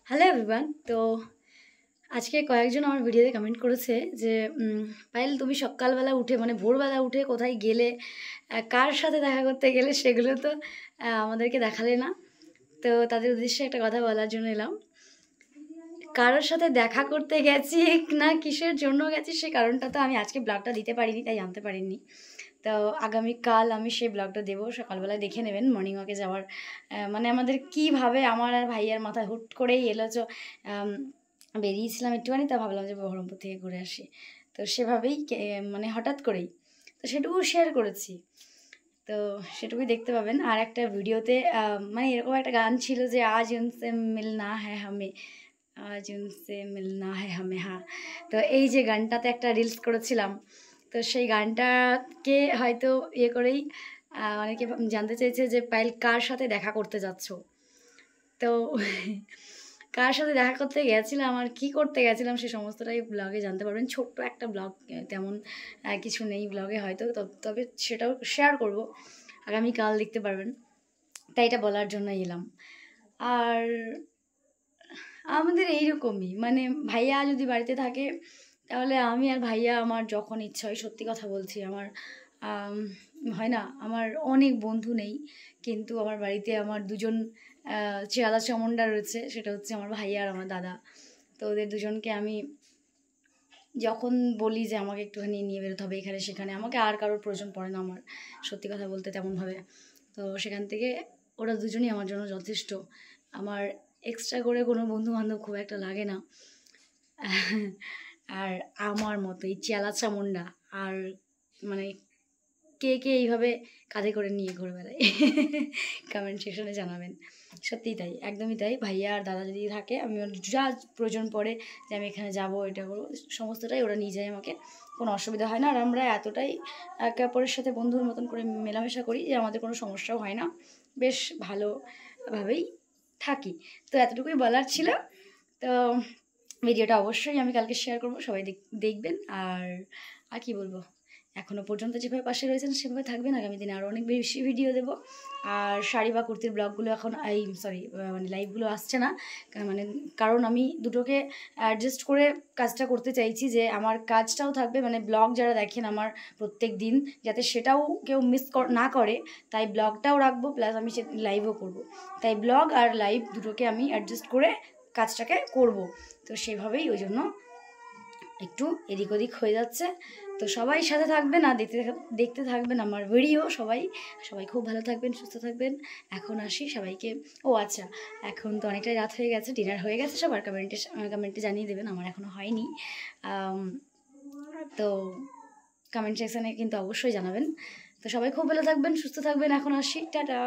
Hello everyone. তো আজকে কয়েকজন আমার ভিডিওতে কমেন্ট করেছে যে পায়েল তুমি সকালবেলা উঠে মানে ভোরবেলা উঠে কোথায় গেলে, কার সাথে দেখা করতে গেলে সেগুলো তো আমাদেরকে দেখালে না। তো তাদের উদ্দেশ্যে একটা কথা বলার জন্য এলাম। কারোর সাথে দেখা করতে গেছি না কিসের জন্য গেছি সে কারণটা তো আমি আজকে ব্লগটা দিতে পারিনি, তাই জানতে পারিনি। তো আগামীকাল আমি সেই ব্লগটা দেবো, সকালবেলায় দেখে নেবেন মর্নিং ওয়াকে যাওয়ার মানে আমাদের কীভাবে আমার আর ভাইয়ার মাথায় হুট করেই এলো। বেরিয়েছিলাম একটুখানি, তা ভাবলাম যে বহরমপুর থেকে ঘুরে আসি। তো সেভাবেই মানে হঠাৎ করেই তো সেটুকু শেয়ার করেছি, তো সেটুকুই দেখতে পাবেন। আর একটা ভিডিওতে মানে এরকম একটা গান ছিল যে আজ উনসে মিলনা হ্যাঁ হামে, আজ উনসে মিলনা হ্যাঁ হামে, হ্যাঁ। তো এই যে গানটাতে একটা রিলস করেছিলাম, তো সেই গানটাকে হয়তো ইয়ে করেই অনেকে জানতে চেয়েছে যে পায়েল কার সাথে দেখা করতে যাচ্ছ। তো কার সাথে দেখা করতে গেছিলাম আর কি করতে গেছিলাম সে সমস্তটাই ব্লগে জানতে পারবেন। ছোট্ট একটা ব্লগ, তেমন কিছু নেই ব্লগে হয়তো, তবে সেটাও শেয়ার করব, আগামীকাল দেখতে পারবেন। তাই এটা বলার জন্য এলাম। আর আমাদের এইরকমই, মানে ভাইয়া যদি বাড়িতে থাকে তাহলে আমি আর ভাইয়া আমার যখন ইচ্ছা হয়, সত্যি কথা বলছি, আমার হয় না, আমার অনেক বন্ধু নেই, কিন্তু আমার বাড়িতে আমার দুজন চেহারা চামুন্ডা রয়েছে, সেটা হচ্ছে আমার ভাইয়া আর আমার দাদা। তো ওদের দুজনকে আমি যখন বলি যে আমাকে একটুখানি নিয়ে বেরোতে হবে এখানে সেখানে, আমাকে আর কারোর প্রয়োজন পড়ে না আমার, সত্যি কথা বলতে তেমনভাবে। তো সেখান থেকে ওরা দুজনই আমার জন্য যথেষ্ট। আমার এক্সট্রা করে কোনো বন্ধুবান্ধব খুব একটা লাগে না। আর আমার মতো এই চেলা চামুন্ডা আর মানে কে কে এইভাবে কাঁধে করে নিয়ে ঘুরে বেড়ায় কমেন্ট সেকশনে জানাবেন। সত্যিই তাই, একদমই তাই। ভাইয়া আর দাদা যদি থাকে, আমি যা প্রয়োজন পড়ে যে আমি এখানে যাবো এটা করবো, সমস্তটাই ওরা নিয়ে যায়, আমাকে কোনো অসুবিধা হয় না। আর আমরা এতটাই একে অপরের সাথে বন্ধুর মতন করে মেলামেশা করি যে আমাদের কোনো সমস্যাও হয় না, বেশ ভালোভাবেই থাকি। তো এতটুকুই বলার ছিল। তো ভিডিওটা অবশ্যই আমি কালকে শেয়ার করবো, সবাই দেখবেন। আর কি বলবো, এখনও পর্যন্ত যেভাবে পাশে রয়েছেন সেভাবে থাকবেন। আগামী দিনে আরও অনেক বেশি ভিডিও দেবো। আর শাড়ি বা কুর্তির ব্লগগুলো এখন মানে লাইভগুলো আসছে না, মানে কারণ আমি দুটোকে অ্যাডজাস্ট করে কাজটা করতে চাইছি, যে আমার কাজটাও থাকবে, মানে ব্লগ যারা দেখেন আমার প্রত্যেক দিন, যাতে সেটাও কেউ মিস না করে, তাই ব্লগটাও রাখবো, প্লাস আমি সে লাইভও করবো। তাই ব্লগ আর লাইভ দুটোকে আমি অ্যাডজাস্ট করে কাজটাকে করব। তো সেভাবেই ওই জন্য একটু এদিক ওদিক হয়ে যাচ্ছে। তো সবাই সাথে থাকবেন আর দেখতে থাকবেন আমার ভিডিও। সবাই খুব ভালো থাকবেন, সুস্থ থাকবেন। এখন আসি সবাইকে, ও আচ্ছা, এখন তো অনেকটাই রাত হয়ে গেছে, ডিনার হয়ে গেছে সবার, কমেন্টে জানিয়ে দেবেন, আমার এখনও হয়নি। তো কমেন্ট সেকশানে কিন্তু অবশ্যই জানাবেন। তো সবাই খুব ভালো থাকবেন, সুস্থ থাকবেন। এখন আসি, টাটা।